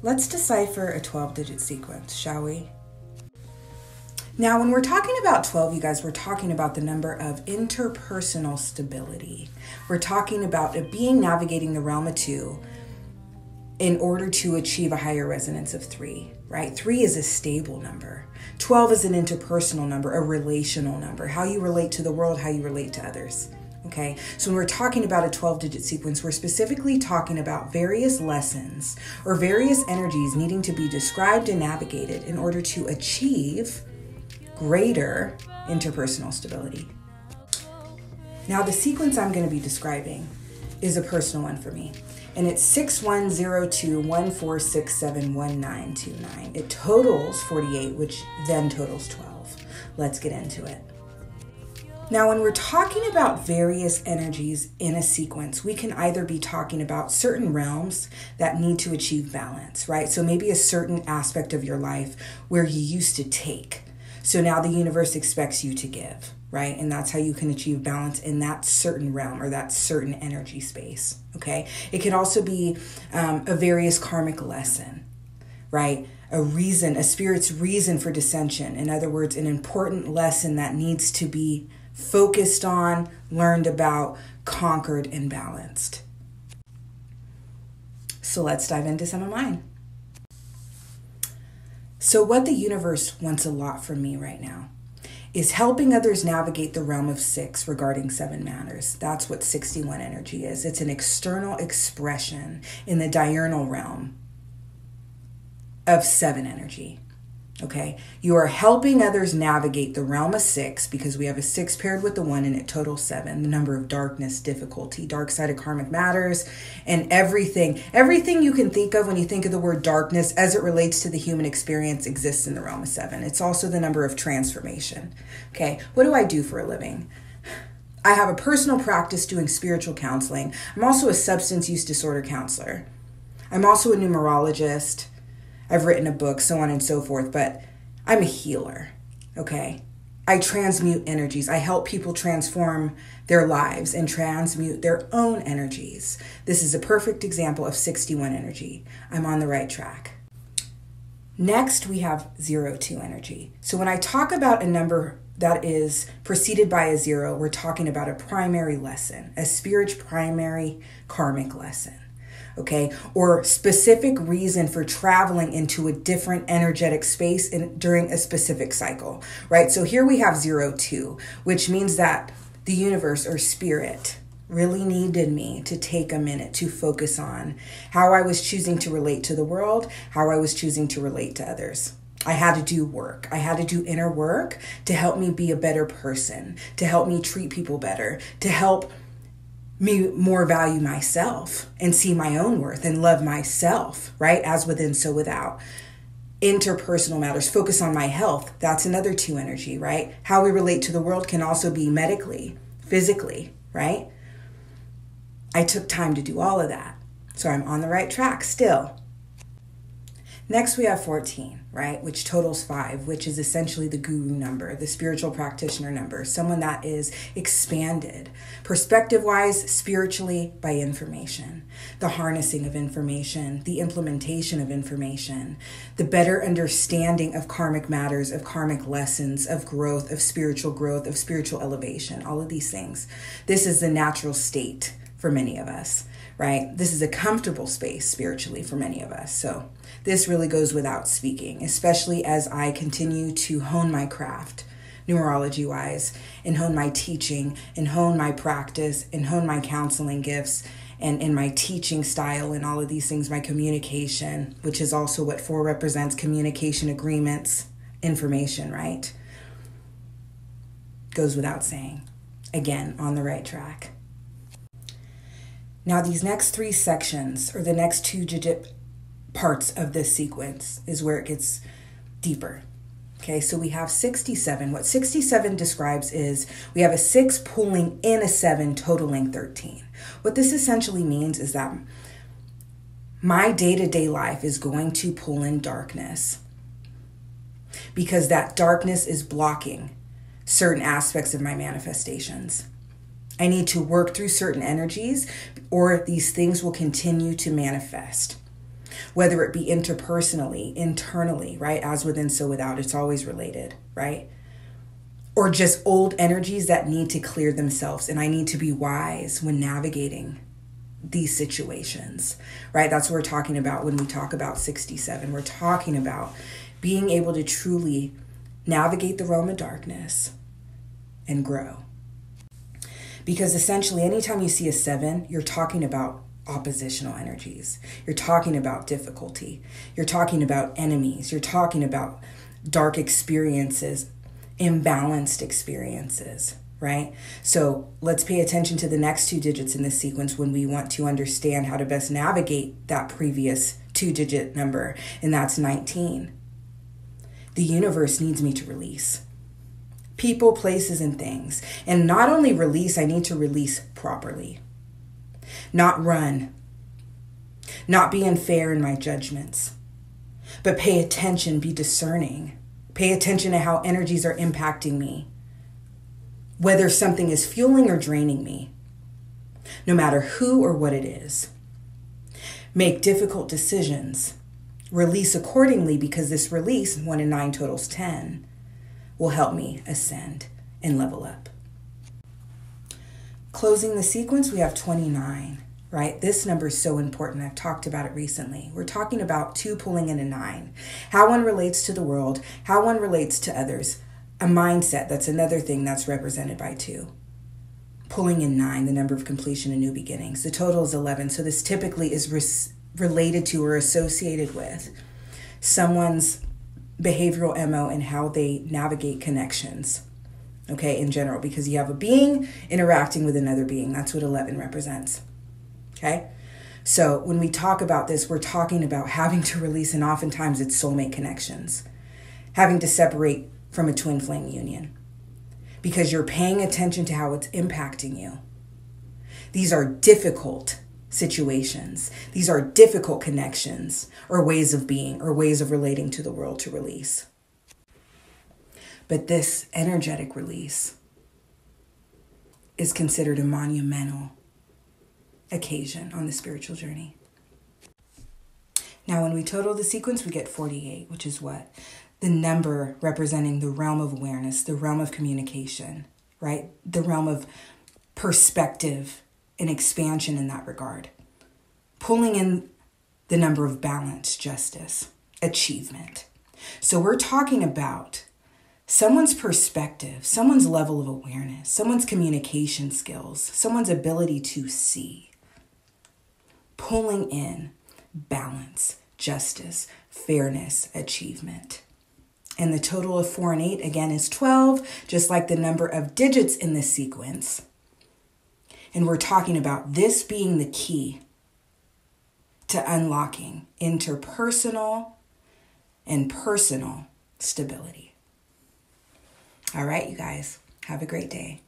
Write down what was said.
Let's decipher a 12-digit sequence, shall we? Now, when we're talking about 12, you guys, we're talking about the number of interpersonal stability. We're talking about a being navigating the realm of 2 in order to achieve a higher resonance of 3, right? 3 is a stable number. 12 is an interpersonal number, a relational number, how you relate to the world, how you relate to others. Okay, so when we're talking about a 12-digit sequence, we're specifically talking about various lessons or various energies needing to be described and navigated in order to achieve greater interpersonal stability. Now, the sequence I'm going to be describing is a personal one for me, and it's 610214671929. It totals 48, which then totals 12. Let's get into it. Now, when we're talking about various energies in a sequence, we can either be talking about certain realms that need to achieve balance, right? So maybe a certain aspect of your life where you used to take. So now the universe expects you to give, right? And that's how you can achieve balance in that certain realm or that certain energy space, okay? It can also be a various karmic lesson, right? A spirit's reason for dissension. In other words, an important lesson that needs to be focused on, learned about, conquered, and balanced. So let's dive into some of mine. So what the universe wants a lot from me right now is helping others navigate the realm of 6 regarding 7 matters. That's what 61 energy is. It's an external expression in the diurnal realm of 7 energy. Okay, you are helping others navigate the realm of 6 because we have a 6 paired with the 1 and it totals 7, the number of darkness, difficulty, dark side of karmic matters, and everything you can think of when you think of the word darkness as it relates to the human experience exists in the realm of 7. It's also the number of transformation. Okay, what do I do for a living? I have a personal practice doing spiritual counseling. I'm also a substance use disorder counselor. I'm also a numerologist. I've written a book, so on and so forth, but I'm a healer, okay? I transmute energies. I help people transform their lives and transmute their own energies. This is a perfect example of 61 energy. I'm on the right track. Next, we have 02 energy. So when I talk about a number that is preceded by a 0, we're talking about a primary lesson, a spirit primary karmic lesson. Okay, or specific reason for traveling into a different energetic space during a specific cycle, right? So here we have 02, which means that the universe or spirit really needed me to take a minute to focus on how I was choosing to relate to the world, how I was choosing to relate to others. I had to do work. I had to do inner work to help me be a better person, to help me treat people better, to help me more value myself and see my own worth and love myself, right? As within, so without. Interpersonal matters, focus on my health. That's another 2 energy, right? How we relate to the world can also be medically, physically, right? I took time to do all of that. So I'm on the right track still. Next, we have 14, right, which totals 5, which is essentially the guru number, the spiritual practitioner number, someone that is expanded, perspective-wise, spiritually, by information, the harnessing of information, the implementation of information, the better understanding of karmic matters, of karmic lessons, of growth, of spiritual elevation, all of these things. This is the natural state for many of us, right? This is a comfortable space spiritually for many of us. So this really goes without speaking, especially as I continue to hone my craft, numerology-wise, and hone my teaching, and hone my practice, and hone my counseling gifts, and in my teaching style, and all of these things, my communication, which is also what 4 represents, communication, agreements, information, right? Goes without saying. Again, on the right track. Now, these next 3 sections, or the next 2 digit parts of this sequence, is where it gets deeper. Okay, so we have 67. What 67 describes is we have a 6 pulling in a 7, totaling 13. What this essentially means is that my day-to-day life is going to pull in darkness because that darkness is blocking certain aspects of my manifestations. I need to work through certain energies or these things will continue to manifest. whether it be interpersonally, internally, right? As within, so without. It's always related, right? Or just old energies that need to clear themselves. And I need to be wise when navigating these situations, right? That's what we're talking about when we talk about 67. We're talking about being able to truly navigate the realm of darkness and grow. Because essentially, anytime you see a 7, you're talking about oppositional energies. You're talking about difficulty. You're talking about enemies. You're talking about dark experiences, imbalanced experiences, right? So let's pay attention to the next 2 digits in this sequence when we want to understand how to best navigate that previous 2-digit number, and that's 19. The universe needs me to release people, places, and things. And not only release, I need to release properly. Not run. Not be unfair in my judgments. But pay attention, be discerning. Pay attention to how energies are impacting me. Whether something is fueling or draining me. No matter who or what it is. Make difficult decisions. Release accordingly, because this release, 1 and 9 totals 10, will help me ascend and level up. Closing the sequence, we have 29, right? This number is so important. I've talked about it recently. We're talking about 2 pulling in a 9. How one relates to the world, how one relates to others. A mindset, that's another thing that's represented by 2. Pulling in 9, the number of completion and new beginnings. The total is 11. So this typically is related to or associated with someone's behavioral MO and how they navigate connections, okay, in general, because you have a being interacting with another being. That's what 11 represents, okay? So when we talk about this, we're talking about having to release, and oftentimes it's soulmate connections, having to separate from a twin flame union because you're paying attention to how it's impacting you. These are difficult situations. These are difficult connections or ways of being or ways of relating to the world to release. But this energetic release is considered a monumental occasion on the spiritual journey. Now, when we total the sequence, we get 48, which is what? The number representing the realm of awareness, the realm of communication, right? The realm of perspective and expansion in that regard. Pulling in the number of balance, justice, achievement. So we're talking about someone's perspective, someone's level of awareness, someone's communication skills, someone's ability to see. Pulling in balance, justice, fairness, achievement. And the total of 4 and 8, again, is 12, just like the number of digits in this sequence. And we're talking about this being the key to unlocking interpersonal and personal stability. All right, you guys, have a great day.